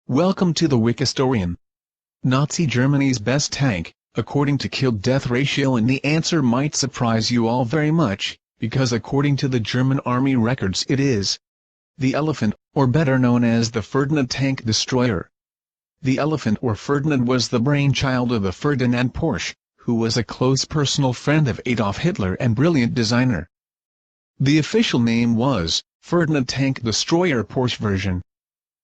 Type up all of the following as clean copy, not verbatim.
Welcome to the Wikistorian. Nazi Germany's best tank, according to kill-death ratio, and the answer might surprise you all very much, because according to the German army records it is the Elephant, or better known as the Ferdinand tank destroyer. The Elephant or Ferdinand was the brainchild of the Ferdinand Porsche, who was a close personal friend of Adolf Hitler and brilliant designer. The official name was Ferdinand Tank Destroyer Porsche version.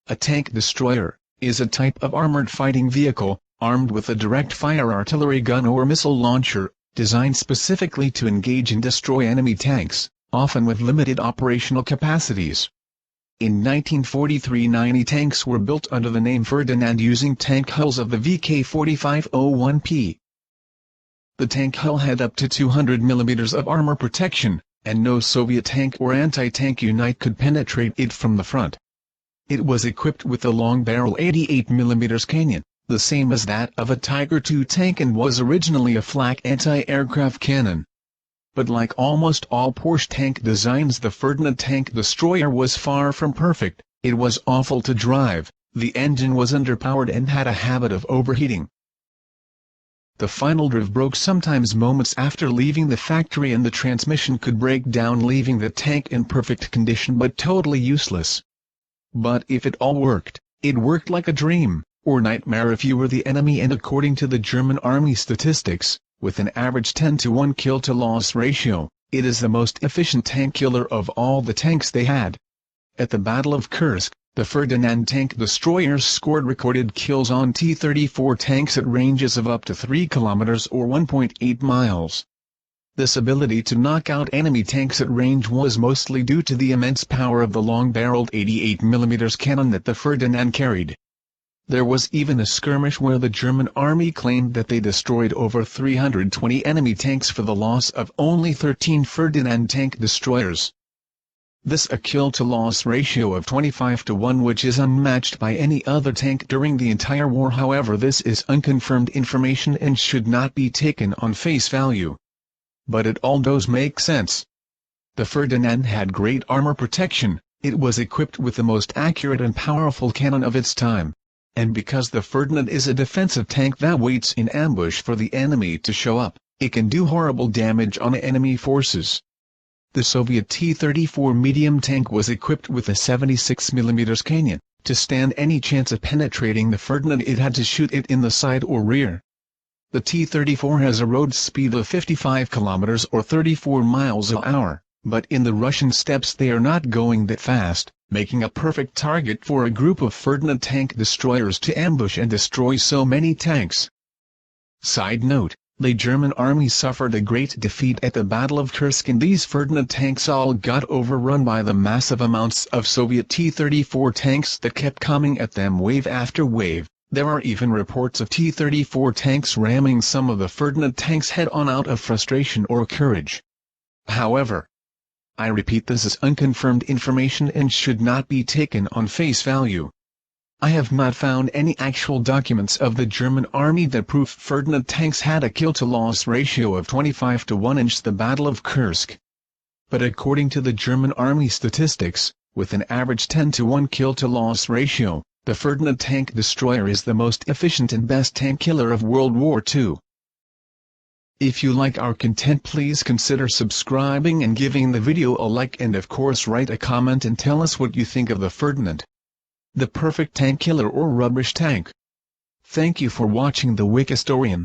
A tank destroyer is a type of armored fighting vehicle, armed with a direct-fire artillery gun or missile launcher, designed specifically to engage and destroy enemy tanks, often with limited operational capacities. In 1943, 90 tanks were built under the name Ferdinand using tank hulls of the VK4501P. The tank hull had up to 200 mm of armor protection, and no Soviet tank or anti-tank unit could penetrate it from the front. It was equipped with a long-barrel 88 mm cannon, the same as that of a Tiger II tank, and was originally a flak anti-aircraft cannon. But like almost all Porsche tank designs, the Ferdinand tank destroyer was far from perfect. It was awful to drive, the engine was underpowered and had a habit of overheating. The final drive broke sometimes moments after leaving the factory, and the transmission could break down, leaving the tank in perfect condition but totally useless. But if it all worked, it worked like a dream, or nightmare if you were the enemy, and according to the German army statistics, with an average 10-to-1 kill-to-loss ratio, it is the most efficient tank killer of all the tanks they had. At the Battle of Kursk, the Ferdinand tank destroyers scored recorded kills on T-34 tanks at ranges of up to 3 kilometers or 1.8 miles. This ability to knock out enemy tanks at range was mostly due to the immense power of the long-barreled 88 mm cannon that the Ferdinand carried. There was even a skirmish where the German army claimed that they destroyed over 320 enemy tanks for the loss of only 13 Ferdinand tank destroyers. This a kill-to-loss ratio of 25-to-1, which is unmatched by any other tank during the entire war. However, this is unconfirmed information and should not be taken on face value. But it all does make sense. The Ferdinand had great armor protection, it was equipped with the most accurate and powerful cannon of its time. And because the Ferdinand is a defensive tank that waits in ambush for the enemy to show up, it can do horrible damage on enemy forces. The Soviet T-34 medium tank was equipped with a 76 mm cannon. To stand any chance of penetrating the Ferdinand, it had to shoot it in the side or rear. The T-34 has a road speed of 55 km or 34 miles an hour, but in the Russian steppes they are not going that fast, making a perfect target for a group of Ferdinand tank destroyers to ambush and destroy so many tanks. Side note, the German army suffered a great defeat at the Battle of Kursk, and these Ferdinand tanks all got overrun by the massive amounts of Soviet T-34 tanks that kept coming at them wave after wave. There are even reports of T-34 tanks ramming some of the Ferdinand tanks head-on out of frustration or courage. However, I repeat, this is unconfirmed information and should not be taken on face value. I have not found any actual documents of the German army that prove Ferdinand tanks had a kill-to-loss ratio of 25-to-1 in the Battle of Kursk. But according to the German army statistics, with an average 10-to-1 kill-to-loss ratio, the Ferdinand tank destroyer is the most efficient and best tank killer of World War II. If you like our content, please consider subscribing and giving the video a like, and of course write a comment and tell us what you think of the Ferdinand. The perfect tank killer or rubbish tank. Thank you for watching the Wikistorian.